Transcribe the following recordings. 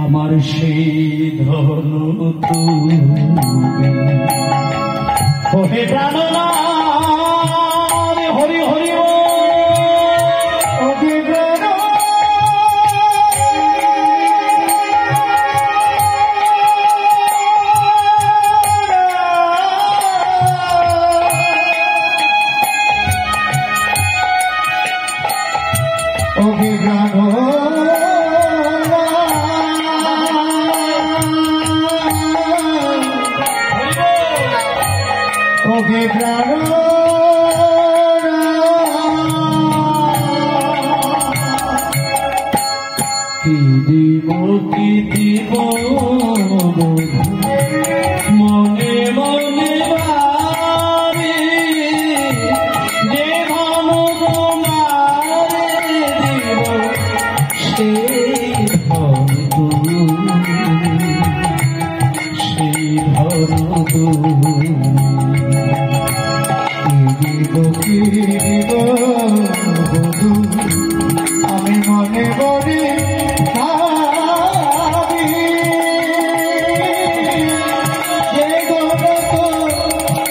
আমার সেই ধনু তুমি ওহে প্রাণনাথ হরি হরি ওহে প্রাণ ওহে প্রাণ ওহে প্রাণ কি দিব মনে মনে বারে যে ধন তোমারে দিব সেই ধন তুমি সেই ধন তুমি আমি মনে করি যে জগত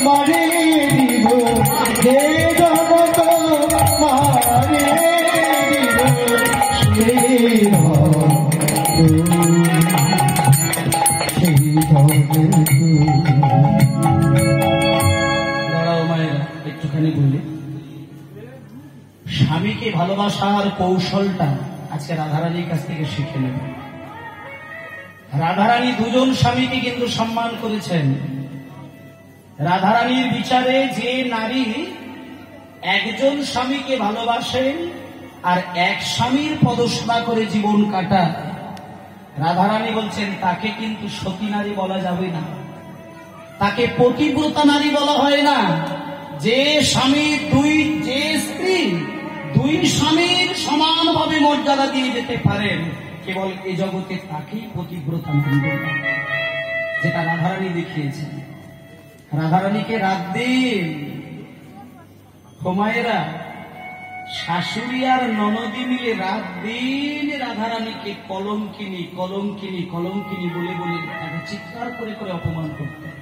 মারি দিব যে জগত মারি দিব একটুখানি বললি স্বামীকে ভালোবাসার কৌশলটা আজকে রাধারানীর কাছ থেকে শিখে নেব। রাধারানী দুজন স্বামীকে কিন্তু সম্মান করেছেন। রাধারানীর বিচারে যে নারী একজন স্বামীকে ভালোবাসেন আর এক স্বামীর পদসেবা করে জীবন কাটায়, রাধারানী বলছেন তাকে কিন্তু সতী নারী বলা যাবে না, তাকে পতিব্রতা নারী বলা হয় না। যে স্বামী যে স্ত্রী দুই স্বামীর সমানভাবে মর্যাদা দিয়ে যেতে পারেন, কেবল এ জগতে তাকেই পতিব্রতা নারী বলে, যেটা রাধারানী দেখিয়েছেন। রাধারানীকে রাত দিন হুমায়রা শাশুড়ি আর ননদী মিলে রাত দিন রাধারানীকে কলঙ্কিনী কলঙ্কিনী কলঙ্কিনী বলে বলে তাকে চিৎকার করে করে অপমান করতেন।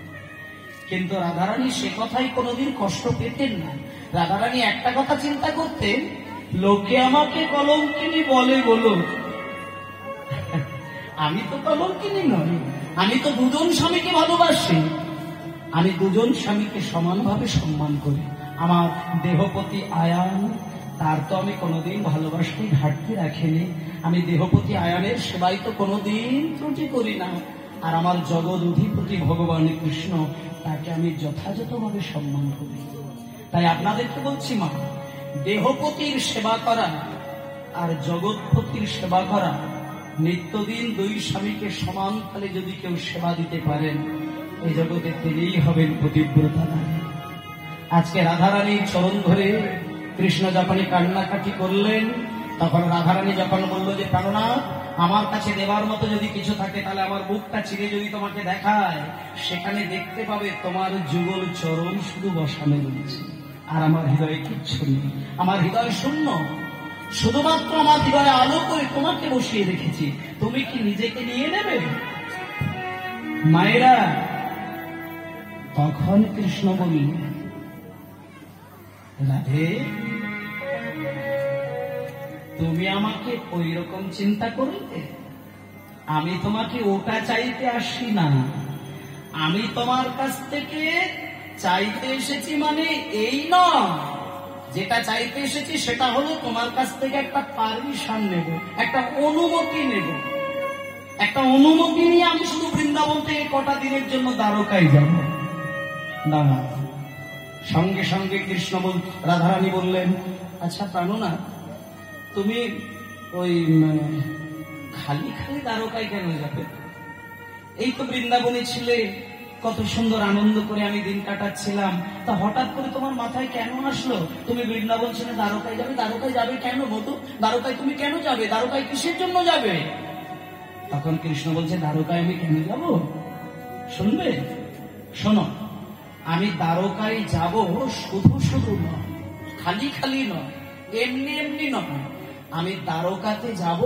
কিন্তু রাধারানী সে কথাই কোনোদিন কষ্ট পেতেন না। রাধারানী একটা কথা চিন্তা করতেন, লোকে আমাকে কলঙ্কিনী বলে বলো, আমি তো কলঙ্কিনী নই, আমি তো দুজন স্বামীকে ভালোবাসি, আমি দুজন স্বামীকে সমানভাবে সম্মান করি। আমার দেহপতি আয়ান, তার তো আমি কোনোদিন ভালোবাসতে ঘাটতি রাখিনি, আমি দেহপতি আয়ানের সেবাই তো কোনোদিন ত্রুটি করি না। আর আমার জগৎ অধিপতি ভগবান কৃষ্ণ, তাকে আমি যথাযথভাবে সম্মান করি। তাই আপনাদেরকে বলছি মা, দেহপতির সেবা করা আর জগৎপতির সেবা করা, নিত্যদিন দুই স্বামীকে সমান তালে যদি কেউ সেবা দিতে পারেন, এই জগতে তিনিই হবেন পতিব্রতা নারী। আজকে রাধারানীর চরণ ধরে কৃষ্ণ যখনই কান্নাকাটি করলেন, তখন রাধারানী যখন বলল যে প্রাণনাথ, আমার কাছে দেবার মতো যদি কিছু থাকে তাহলে আমার বুকটা চিরে যদি তোমাকে দেখায়, সেখানে দেখতে পাবে তোমার যুগল চরণ শুধু বসানো রয়েছে, আর আমার হৃদয়ে কিচ্ছু নেই, আমার হৃদয় শূন্য, শুধুমাত্র আমার হৃদয়ে আলো করে তোমাকে বসিয়ে রেখেছি, তুমি কি নিজেকে নিয়ে নেবে? মায়েরা, তখন কৃষ্ণ বলল, রাধে, তুমি আমাকে ওই রকম চিন্তা করলে? আমি তোমাকে ওটা চাইতে আসি না, আমি তোমার কাছ থেকে চাইতে এসেছি মানে এই নয়, যেটা চাইতে এসেছি সেটা হলো তোমার কাছ থেকে একটা পারমিশন নেব, একটা অনুমতি নেব। একটা অনুমতি নিয়ে আমি শুধু বৃন্দাবন থেকে কটা দিনের জন্য দ্বারকায় যাব না। সঙ্গে সঙ্গে কৃষ্ণ রাধারানী বললেন, আচ্ছা প্রাণনাথ, তুমি ওই খালি খালি দ্বারকায় কেন যাবে? এই তো বৃন্দাবনে ছিলে, কত সুন্দর আনন্দ করে আমি দিন কাটাচ্ছিলাম, তা হঠাৎ করে তোমার মাথায় কেন আসলো তুমি বৃন্দাবন ছেড়ে দ্বারকায় যাবে? দ্বারকায় যাবে কেন মধু? দ্বারকায় তুমি কেন যাবে? দ্বারকায় কিসের জন্য যাবে? তখন কৃষ্ণ বলছে, দ্বারকায় আমি কেন যাব শুনবে? শোনো, আমি দ্বারকায় যাব শুধু শুধু নয়, খালি খালি নয়, এমনি এমনি নয়, আমি দ্বারকাতে যাব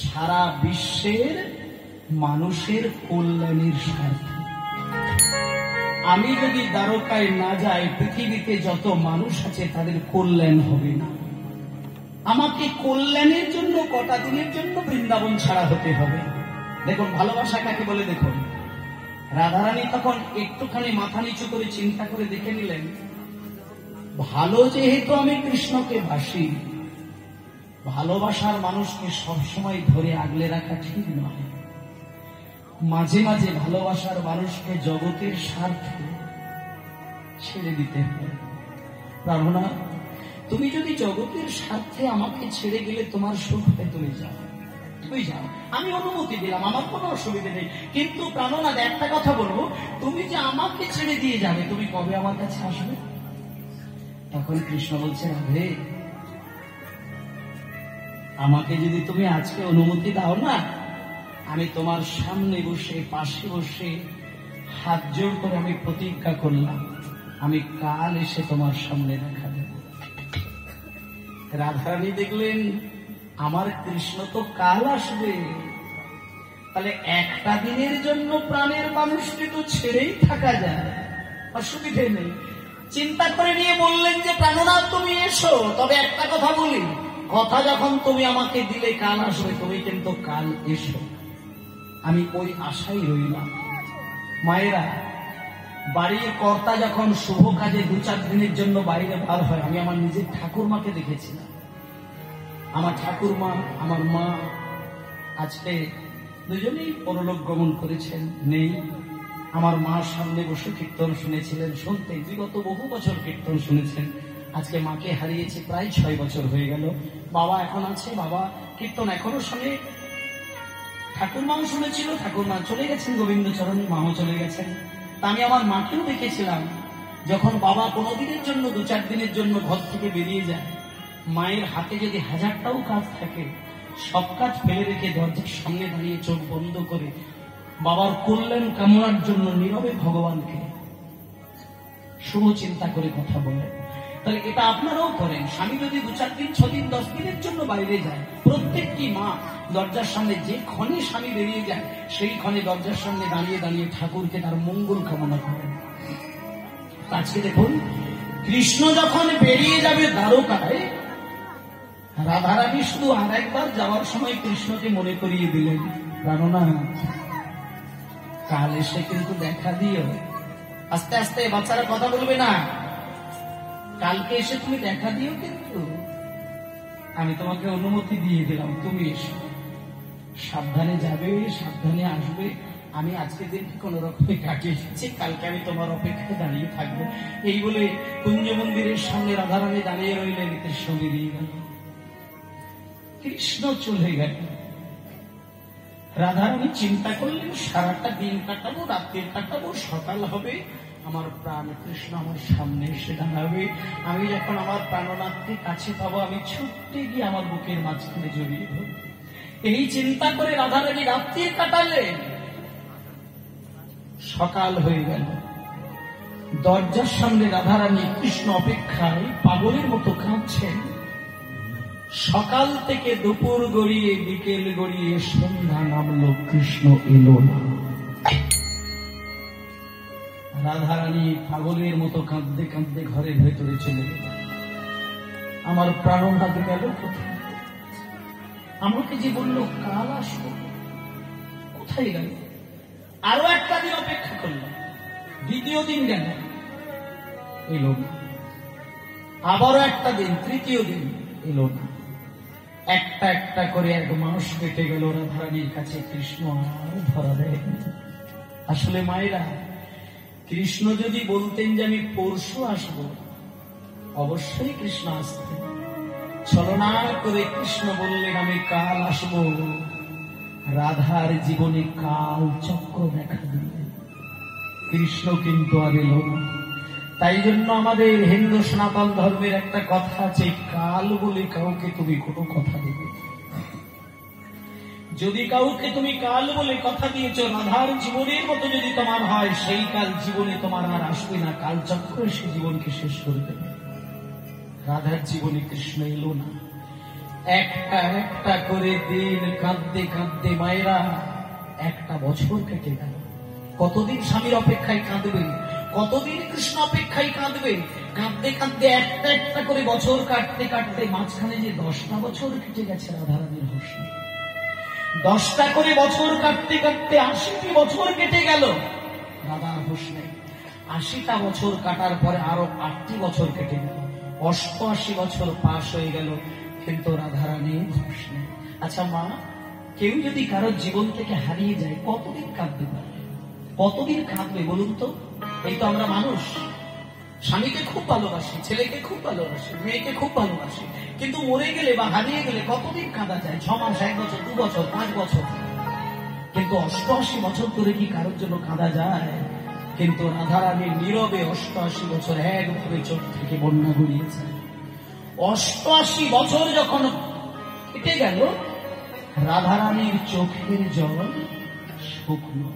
সারা বিশ্বের মানুষের কল্যাণের স্বার্থে। আমি যদি দ্বারকায় না যাই, পৃথিবীতে যত মানুষ আছে তাদের কল্যাণ হবে না। আমাকে কল্যাণের জন্য কটা দিনের জন্য বৃন্দাবন ছাড়া হতে হবে। দেখুন ভালোবাসা কাকে বলে। দেখুন রাধারানী তখন একটুখানি মাথা নিচু করে চিন্তা করে দেখে নিলেন, ভালো যেহেতু আমি কৃষ্ণকে বাসি, ভালোবাসার মানুষকে সবসময় ধরে আগলে রাখা ঠিক নয়। মাঝে মাঝে ভালোবাসার মানুষকে জগতের স্বার্থে ছেড়ে দিতে হবে। প্রার্থনা, তুমি যদি জগতের স্বার্থে আমাকে ছেড়ে গেলে তোমার সুখ হবে, তুমি যাও, তুমি যাও, আমি অনুমতি দিলাম, আমার কোনো অসুবিধা নেই। কিন্তু প্রাণনাথ একটা কথা বলবো, তুমি যে আমাকে ছেড়ে দিয়ে যাবে, তুমি কবে আমার কাছে আসবে? তখন কৃষ্ণ বলছে, রাধে, আমাকে যদি তুমি আজকে অনুমতি দাও না, আমি তোমার সামনে বসে, পাশে বসে হাত জোড় করে আমি প্রতিজ্ঞা করলাম, আমি কাল এসে তোমার সামনে দেখা দেব। রাধারানী দেখলেন আমার কৃষ্ণ তো কাল আসবে, তাহলে একটা দিনের জন্য প্রাণের মানুষকে তো ছেড়েই থাকা যায়, অসুবিধে নেই। চিন্তা করে নিয়ে বললেন যে প্রাণনাথ তুমি এসো, তবে একটা কথা বলি, কথা যখন তুমি আমাকে দিলে কাল আসবে, তুমি কিন্তু কাল এসো। আমি ওই আশাই রইলাম। মায়েরা, বাড়ির কর্তা যখন শুভ কাজে 2-4 দিনের জন্য বাইরে বার হয়, আমি আমার নিজের ঠাকুরমাকে দেখেছিলাম। আমার ঠাকুরমা, আমার মা আজকে দুজনেই পরলোক গমন করেছেন, নেই। আমার মার সামনে বসে কীর্তন শুনেছিলেন, শুনতে বিগত বহু বছর কীর্তন শুনেছেন। আজকে মাকে হারিয়েছে প্রায় 6 বছর হয়ে গেল। বাবা এখন আছে, বাবা কীর্তন এখনো শুনে। ঠাকুরমাও শুনেছিল, ঠাকুরমা চলে গেছেন গোবিন্দচরণে, মাও চলে গেছেন। তা আমি আমার মাকেও দেখেছিলাম, যখন বাবা কোনোদিনের জন্য 2-4 দিনের জন্য ঘর থেকে বেরিয়ে যায়, মায়ের হাতে যদি 1000টাও কাজ থাকে, সব কাজ ফেলে রেখে দরজার সামনে দাঁড়িয়ে চোখ বন্ধ করে বাবার কল্যাণ কামনার জন্য নীরবে ভগবানকে শুভ চিন্তা করে কথা বলে। তাহলে এটা আপনারাও করেন। স্বামী যদি 2-4 দিন, 6 দিন, 10 দিনের জন্য বাইরে যায়, প্রত্যেকটি মা দরজার সামনে যে ক্ষণে স্বামী বেরিয়ে যায়, সেই ক্ষণে দরজার সামনে দাঁড়িয়ে দাঁড়িয়ে ঠাকুরকে তার মঙ্গল কামনা করেন। আজকে দেখুন, কৃষ্ণ যখন বেরিয়ে যাবে দ্বারকায়, রাধারানী শুধু আর একবার যাওয়ার সময় কৃষ্ণকে মনে করিয়ে দিলেন, প্রাণনাথ, কাল এসে কিন্তু দেখা দিও। আস্তে আস্তে, বাচ্চারা কথা বলবে না, কালকে এসে তুমি দেখা দিও, কিন্তু আমি তোমাকে অনুমতি দিয়ে দিলাম, তুমি এসো, সাবধানে যাবে, সাবধানে আসবে। আমি আজকে দিনটি কোন রকমে কাটিয়ে এসেছি, কালকে আমি তোমার অপেক্ষায় দাঁড়িয়ে থাকবো। এই বলে কুঞ্জ মন্দিরের সামনে রাধারানী দাঁড়িয়ে রইলেন, কৃষ্ণ বেরিয়ে গেল, কৃষ্ণ চলে গেল। রাধারানী চিন্তা করলেন, সারাটা দিন কাটাবো, রাত্রির কাটাবো, সকাল হবে, আমার প্রাণ কৃষ্ণ আমার সামনে এসে দাঁড়াবে। আমি যখন আমার প্রাণনাথকে কাছে পাবো, আমি ছুটতে গিয়ে আমার বুকের মাঝখানে জড়িয়ে ধরব। এই চিন্তা করে রাধারানী রাত্রি কাটালেন। সকাল হয়ে গেল, দরজার সামনে রাধারানী কৃষ্ণ অপেক্ষায় পাগলের মতো কাঁদছেন। সকাল থেকে দুপুর গড়িয়ে, বিকেল গড়িয়ে, সন্ধ্যা নামলো, কৃষ্ণ এলো না। রাধারানী পাগলের মতো কাঁদতে কাঁদতে ঘরের ভেতরে চলে গেল। আমার প্রাণনাথ গেল কোথায়? আমাকে যে বলল কাল আসবো, কোথায় গেল? আরো একটা দিন অপেক্ষা করল, দ্বিতীয় দিন গেল, এলো না। আবারও একটা দিন, তৃতীয় দিন, এলো না। একটা একটা করে 1 মাস কেটে গেল। রাধারানীর কাছে কৃষ্ণ আর ধরা দেয়। আসলে মায়েরা, কৃষ্ণ যদি বলতেন যে আমি পরশু আসব, অবশ্যই কৃষ্ণ আসতেন। ছলনা করে কৃষ্ণ বললেন আমি কাল আসব। রাধার জীবনে কাল চক্র দেখা দিলেন, কৃষ্ণ কিন্তু আর এলো না। তাই জন্য আমাদের হিন্দু সনাতন ধর্মের একটা কথা আছে, কাল বলে কাউকে তুমি কোনো কথা দেবে। যদি কাউকে তুমি কাল বলে কথা দিয়েছ, রাধার জীবনের মতো যদি তোমার হয়, সেই কাল জীবনে তোমার আর আসবে না, কাল চক্র সে জীবনকে শেষ করে দেবে। রাধার জীবনে কৃষ্ণ এলো না। একটা একটা করে দিন কাঁদতে কাঁদতে মায়েরা একটা বছর কেটে গেল। কতদিন স্বামীর অপেক্ষায় কাঁদবে, কতদিন কৃষ্ণ অপেক্ষায় কাঁদবে। কাঁদতে কাঁদতে একটা একটা করে বছর কাটতে কাটতে মাঝখানে যে 10টা বছর কেটে গেছে রাধারানীর হুঁশ নেই। 10টা করে বছর কাটতে কাটতে 80টি বছর কেটে গেল, রাধার হুঁশ নেই। 80টা বছর কাটার পরে আরো 8টি বছর কেটে গেল, 88 বছর পাশ হয়ে গেল, কিন্তু রাধারানীর হুঁশ নেই। আচ্ছা মা, কেউ যদি কারো জীবন থেকে হারিয়ে যায় কতদিন কাঁদতে পারবে, কতদিন কাঁদবে বলুন তো? এই তো আমরা মানুষ, স্বামীকে খুব ভালোবাসি, ছেলেকে খুব ভালোবাসি, মেয়েকে খুব ভালোবাসি, কিন্তু মরে গেলে বা হারিয়ে গেলে কতদিন কাঁদা যায়? 6 মাস, 1 বছর, 2 বছর, 5 বছর, কিন্তু 88 বছর ধরে কি কারোর জন্য কাঁদা যায়? কিন্তু রাধারানীর নীরবে 88 বছর একভাবে চোখ থেকে বন্যা গড়িয়েছে। 88 বছর যখন কেটে গেল, রাধারানীর চোখের জল শুকনো।